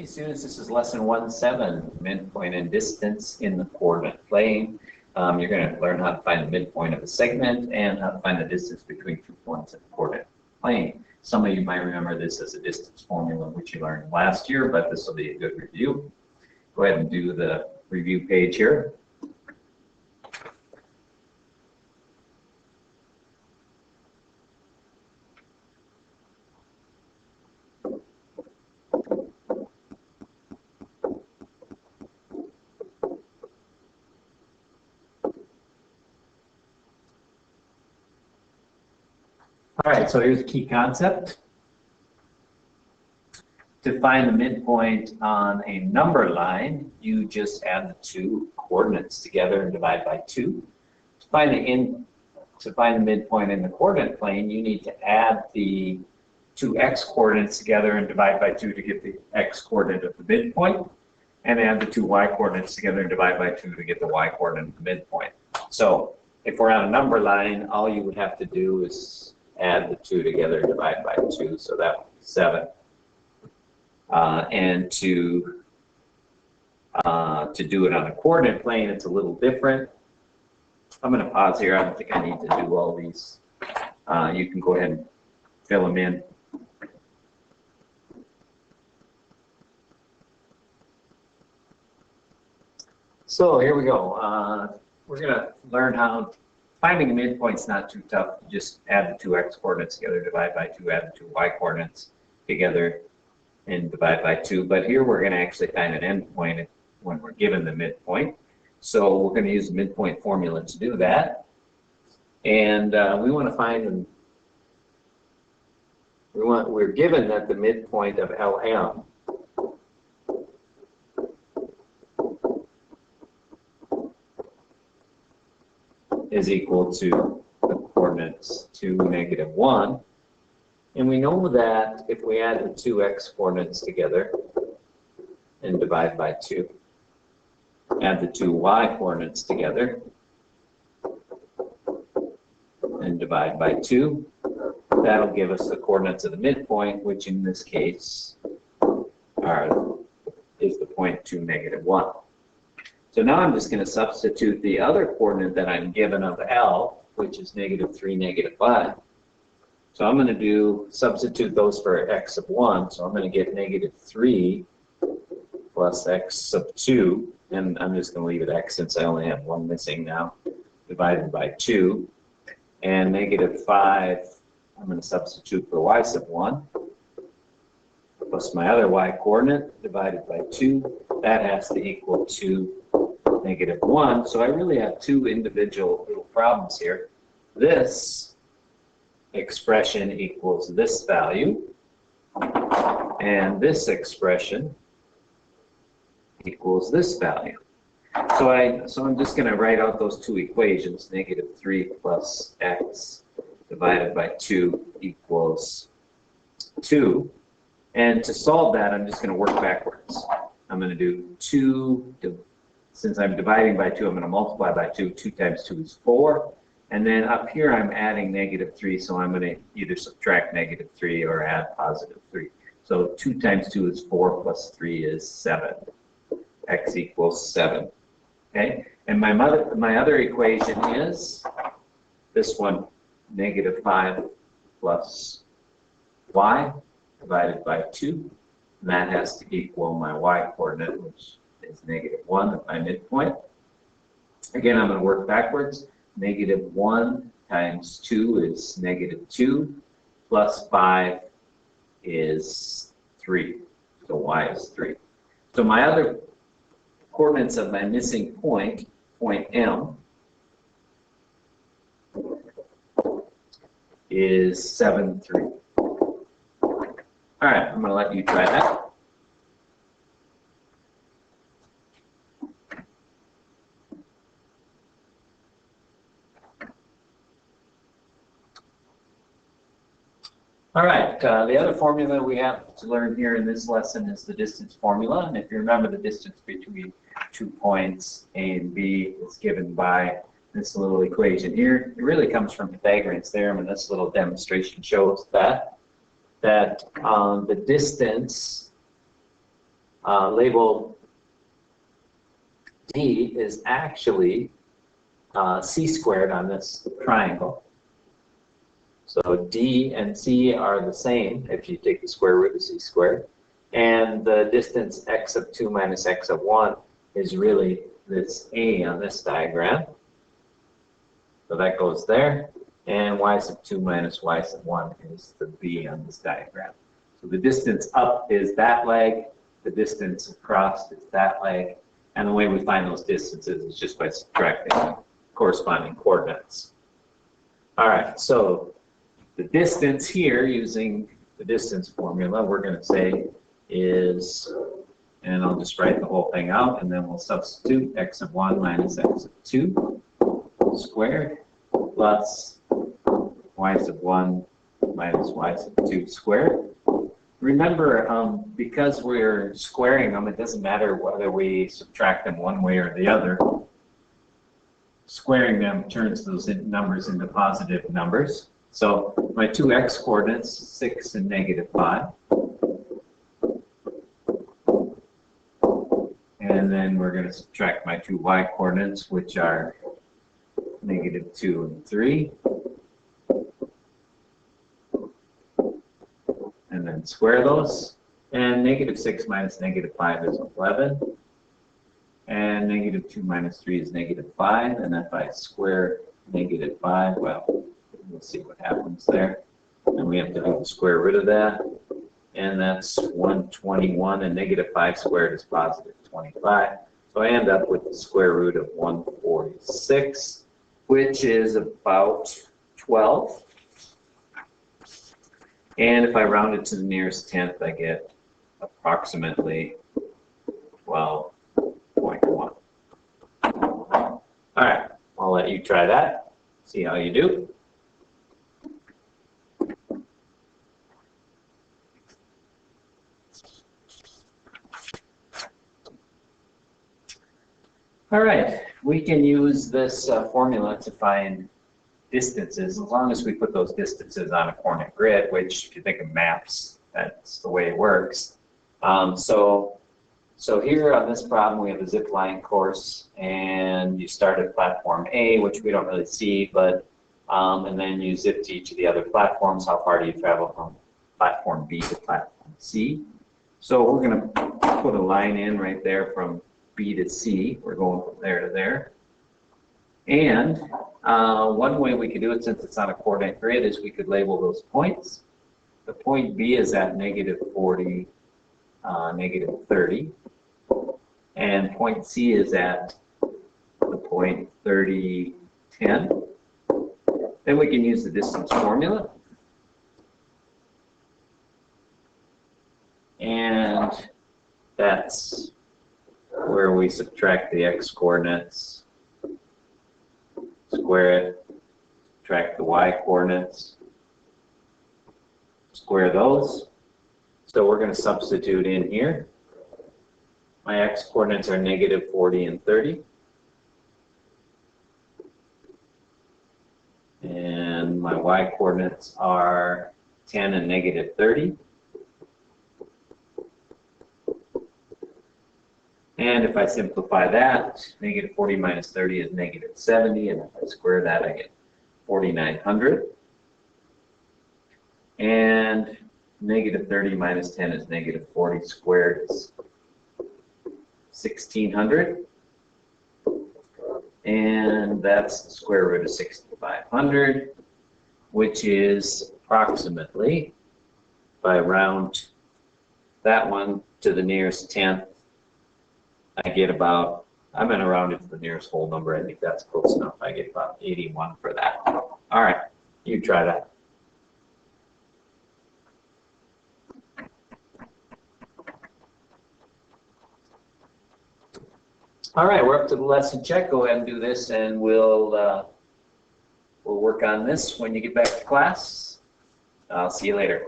Hey students, this is lesson 1-7, midpoint and distance in the coordinate plane. You're going to learn how to find the midpoint of a segment and how to find the distance between 2 points in the coordinate plane. Some of you might remember this as a distance formula which you learned last year, but this will be a good review. Go ahead and do the review page here. All right, so here's a key concept. To find the midpoint on a number line, you just add the 2 coordinates together and divide by 2. To find the midpoint in the coordinate plane, you need to add the 2 x coordinates together and divide by 2 to get the x coordinate of the midpoint, and add the 2 y coordinates together and divide by 2 to get the y coordinate of the midpoint. So if we're on a number line, all you would have to do is add the 2 together and divide by 2, so that would be 7. And to do it on a coordinate plane, it's a little different. I'm going to pause here. I don't think I need to do all these. You can go ahead and fill them in. So here we go. We're going to learn how finding a midpoint's not too tough. You just add the 2 x coordinates together, divide by 2, add the 2 y coordinates together, and divide by 2. But here we're going to actually find an endpoint when we're given the midpoint. So we're going to use the midpoint formula to do that. And we want to find we're given that the midpoint of LM is equal to the coordinates 2, -1. And we know that if we add the 2 x coordinates together and divide by 2, add the 2 y coordinates together and divide by 2, that'll give us the coordinates of the midpoint, which in this case is the point 2, -1. So now I'm just going to substitute the other coordinate that I'm given of L, which is -3, -5. So I'm going to substitute those for x of 1. So I'm going to get -3 plus x sub 2, and I'm just going to leave it x since I only have 1 missing now, divided by 2. And -5, I'm going to substitute for y sub 1, plus my other y coordinate divided by 2. That has to equal 2, -1. So I really have 2 individual little problems here. This expression equals this value, and this expression equals this value. So I'm just going to write out those 2 equations. -3 plus x divided by 2 equals 2. And to solve that, I'm just going to work backwards. I'm going to do 2. Since I'm dividing by 2, I'm going to multiply by 2. 2 times 2 is 4. And then up here, I'm adding -3, so I'm going to either subtract -3 or add +3. So 2 times 2 is 4, plus 3 is 7. X equals 7. Okay? And my other equation is this one, -5 plus y divided by 2. And that has to equal my y coordinate, which is -1 at my midpoint. Again, I'm going to work backwards. -1 times 2 is -2, plus 5 is 3. So y is 3. So my other coordinates of my missing point, point M, is 7, 3. All right, I'm going to let you try that. All right, the other formula we have to learn here in this lesson is the distance formula. And if you remember, the distance between 2 points A and B is given by this little equation here. It really comes from Pythagorean's theorem, and this little demonstration shows that the distance label D is actually c squared on this triangle. So D and C are the same if you take the square root of c squared. And the distance x of 2 minus x of 1 is really this A on this diagram. So that goes there. And y sub 2 minus y sub 1 is the B on this diagram. So the distance up is that leg, the distance across is that leg, and the way we find those distances is just by subtracting the corresponding coordinates. All right, so the distance here, using the distance formula, we're going to say is, and I'll just write the whole thing out, and then we'll substitute x of 1 minus x of 2 squared plus y sub 1 minus y sub 2 squared. Remember, because we're squaring them, it doesn't matter whether we subtract them one way or the other. Squaring them turns those numbers into positive numbers. So my two x coordinates, 6 and negative 5. And then we're going to subtract my two y coordinates, which are negative 2 and 3. And then square those. And negative 6 minus negative 5 is 11. And negative 2 minus 3 is negative 5. And if I square negative 5, well, we'll see what happens there. And we have to do the square root of that. And that's 121. And negative 5 squared is positive 25. So I end up with the square root of 146, which is about 12. And if I round it to the nearest tenth, I get approximately 12.1. All right, I'll let you try that, see how you do. All right, we can use this formula to find distances, as long as we put those distances on a coordinate grid, which if you think of maps, that's the way it works. So here on this problem, we have a zip line course, and you start at platform A, which we don't really see, but and then you zip to each of the other platforms. How far do you travel from platform B to platform C? So we're going to put a line in right there from B to C. We're going from there to there. And one way we could do it, since it's on a coordinate grid, is we could label those points. The point B is at negative 40, negative 30. And point C is at the point 30, 10. Then we can use the distance formula. And that's where we subtract the x coordinates, square it, subtract the y coordinates, square those. So we're going to substitute in here. My x coordinates are negative 40 and 30. And my y coordinates are 10 and negative 30. And if I simplify that, negative 40 minus 30 is negative 70, and if I square that, I get 4,900. And negative 30 minus 10 is negative 40 squared is 1,600. And that's the square root of 6,500, which is approximately, if I round that one to the nearest tenth, I get about, I'm going to round it to the nearest whole number. I think that's close enough. I get about 81 for that. All right, you try that. All right, we're up to the lesson check. Go ahead and do this, and we'll work on this when you get back to class. I'll see you later.